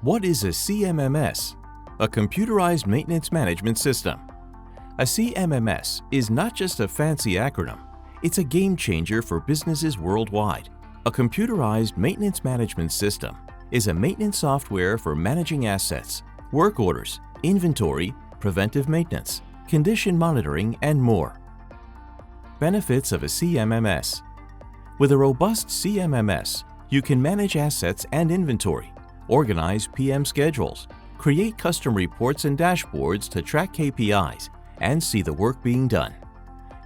What is a CMMS? A Computerized Maintenance Management System. A CMMS is not just a fancy acronym, it's a game changer for businesses worldwide. A Computerized Maintenance Management System is a maintenance software for managing assets, work orders, inventory, preventive maintenance, condition monitoring, and more. Benefits of a CMMS. With a robust CMMS, you can manage assets and inventory, organize PM schedules, create custom reports and dashboards to track KPIs, and see the work being done.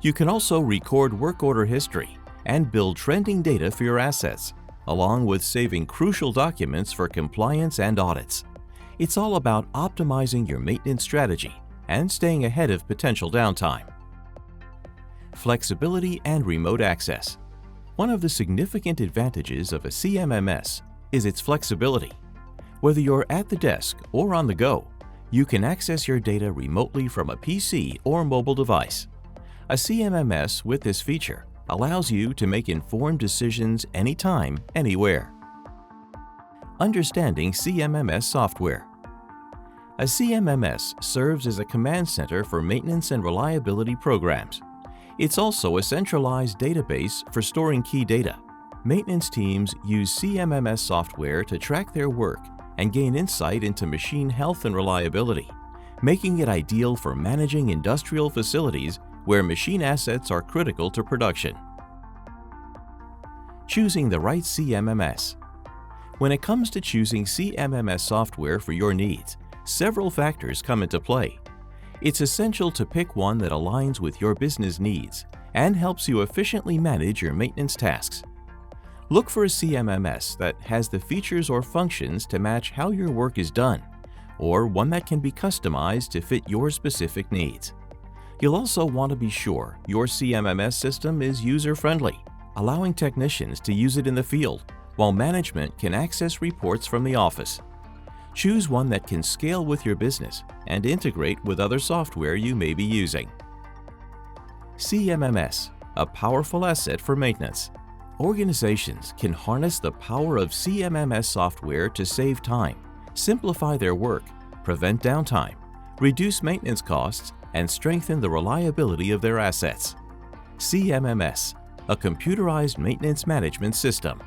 You can also record work order history and build trending data for your assets, along with saving crucial documents for compliance and audits. It's all about optimizing your maintenance strategy and staying ahead of potential downtime. Flexibility and remote access. One of the significant advantages of a CMMS is its flexibility. Whether you're at the desk or on the go, you can access your data remotely from a PC or mobile device. A CMMS with this feature allows you to make informed decisions anytime, anywhere. Understanding CMMS software. A CMMS serves as a command center for maintenance and reliability programs. It's also a centralized database for storing key data. Maintenance teams use CMMS software to track their work and gain insight into machine health and reliability, making it ideal for managing industrial facilities where machine assets are critical to production. Choosing the right CMMS. When it comes to choosing CMMS software for your needs, several factors come into play. It's essential to pick one that aligns with your business needs and helps you efficiently manage your maintenance tasks. Look for a CMMS that has the features or functions to match how your work is done, or one that can be customized to fit your specific needs. You'll also want to be sure your CMMS system is user-friendly, allowing technicians to use it in the field, while management can access reports from the office. Choose one that can scale with your business and integrate with other software you may be using. CMMS, a powerful asset for maintenance. Organizations can harness the power of CMMS software to save time, simplify their work, prevent downtime, reduce maintenance costs, and strengthen the reliability of their assets. CMMS, a Computerized Maintenance Management System.